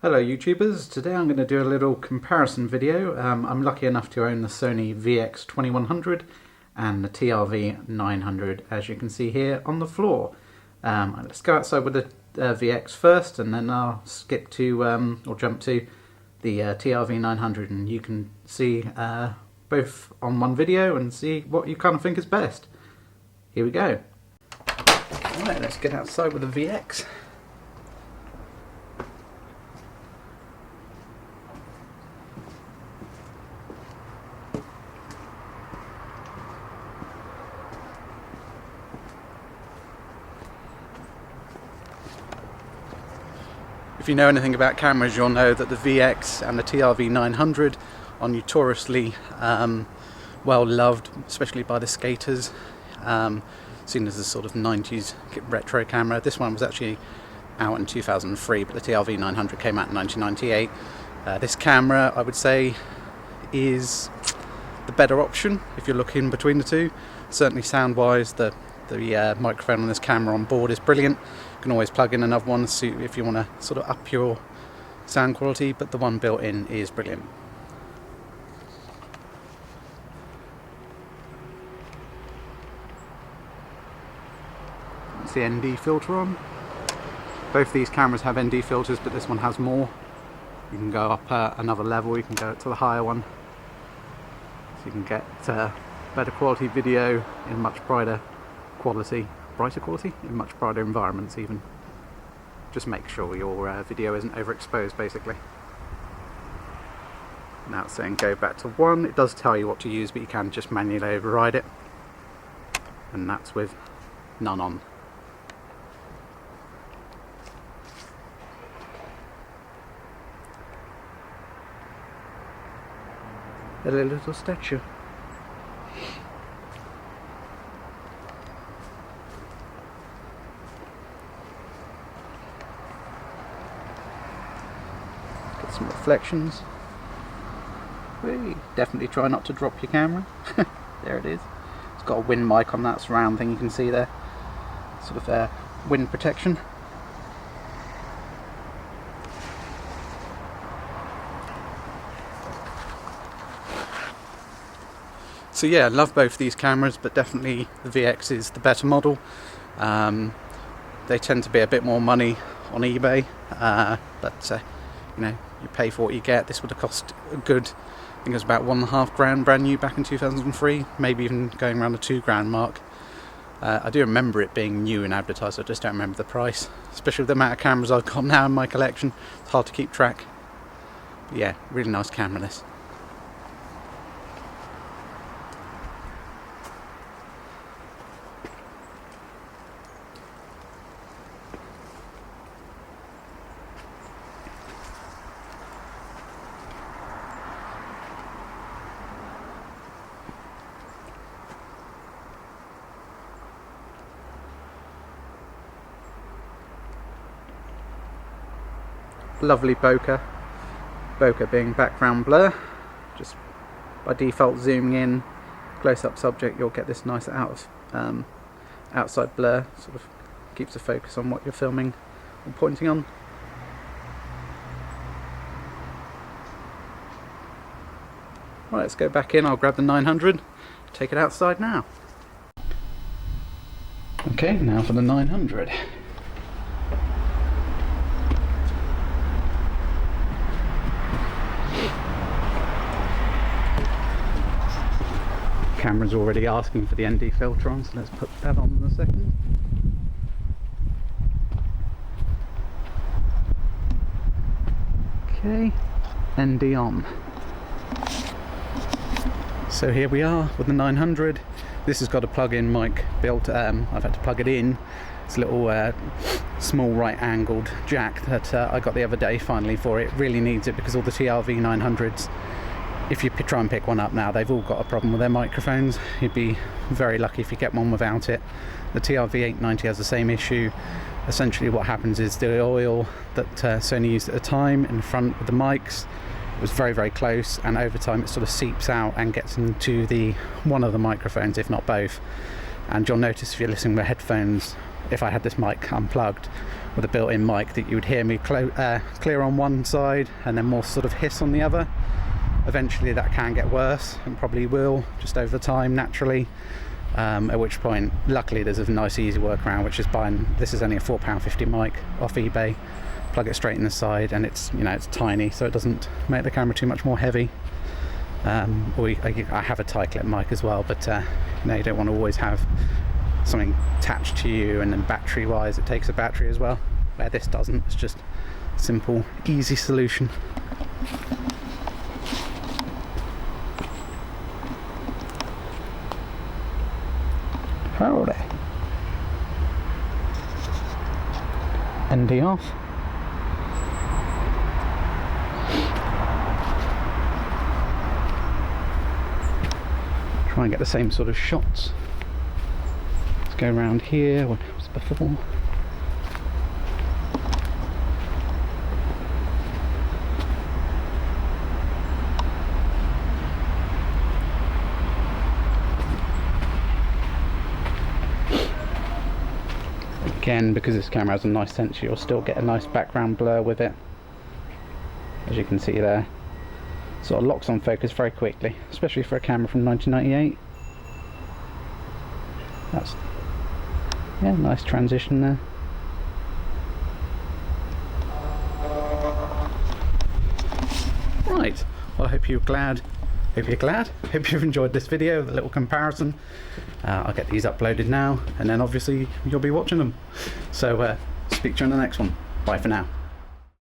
Hello YouTubers, today I'm going to do a little comparison video. I'm lucky enough to own the Sony VX2100 and the TRV900, as you can see here on the floor. Let's go outside with the VX first, and then I'll skip to, or jump to the TRV900, and you can see both on one video and see what you kind of think is best. Here we go. Alright, let's get outside with the VX. If you know anything about cameras, you'll know that the VX and the TRV900 are notoriously well loved, especially by the skaters, seen as a sort of 90s retro camera. This one was actually out in 2003, but the TRV900 came out in 1998. This camera, I would say, is the better option if you're looking between the two. Certainly sound-wise, the microphone on this camera on board is brilliant. You can always plug in another one if you want to sort of up your sound quality, but the one built in is brilliant. That's the ND filter on. Both these cameras have ND filters, but this one has more. You can go up another level, you can go to the higher one. So you can get better quality video in much brighter quality in much brighter environments even. Just make sure your video isn't overexposed, basically. Now it's saying go back to 1. It does tell you what to use, but you can just manually override it, and that's with none on. A little statue. Some reflections. Definitely try not to drop your camera. There it is. It's got a wind mic on that surround thing you can see there. Sort of wind protection. So yeah, I love both these cameras, but definitely the VX is the better model. They tend to be a bit more money on eBay, but you know, you pay for what you get. This would have cost a good, I think it was about £1.5 brand new back in 2003, maybe even going around the £2 mark. I do remember it being new and advertised, I just don't remember the price. Especially with the amount of cameras I've got now in my collection, it's hard to keep track. But yeah, really nice camera this. Lovely bokeh being background blur. Just by default zooming in, close-up subject, you'll get this nice outside blur, sort of keeps the focus on what you're filming or pointing on. Right, let's go back in. I'll grab the 900, take it outside now. Okay, now for the 900. Camera's already asking for the ND filter on, so let's put that on in a second. Okay, ND on. So here we are with the 900. This has got a plug-in mic built. I've had to plug it in. It's a little small right-angled jack that I got the other day finally for it. Really needs it because all the TRV900s, if you try and pick one up now, they've all got a problem with their microphones. You'd be very lucky if you get one without it. The TRV890 has the same issue. Essentially what happens is the oil that Sony used at the time in front with the mics was very, very close, and over time it sort of seeps out and gets into one of the microphones, if not both. And you'll notice if you're listening with headphones, if I had this mic unplugged with a built-in mic, that you would hear me clear on one side and then more sort of hiss on the other. Eventually that can get worse, and probably will, just over time naturally. At which point, luckily there's a nice easy workaround, which is buying, this is only a £4.50 mic off eBay, plug it straight in the side, and it's, you know, it's tiny, so it doesn't make the camera too much more heavy. I have a tie clip mic as well, but you know, you don't want to always have something attached to you, and then battery wise it takes a battery as well, where this doesn't. It's just simple, easy solution. Howdy. ND off. Try and get the same sort of shots. Let's go around here, what was before. Again, because this camera has a nice sensor, you'll still get a nice background blur with it. As you can see there, sort of locks on focus very quickly, especially for a camera from 1998. That's, yeah, nice transition there. Right, well, I hope you've enjoyed this video, the little comparison. I'll get these uploaded now, and then obviously you'll be watching them. So speak to you in the next one. Bye for now.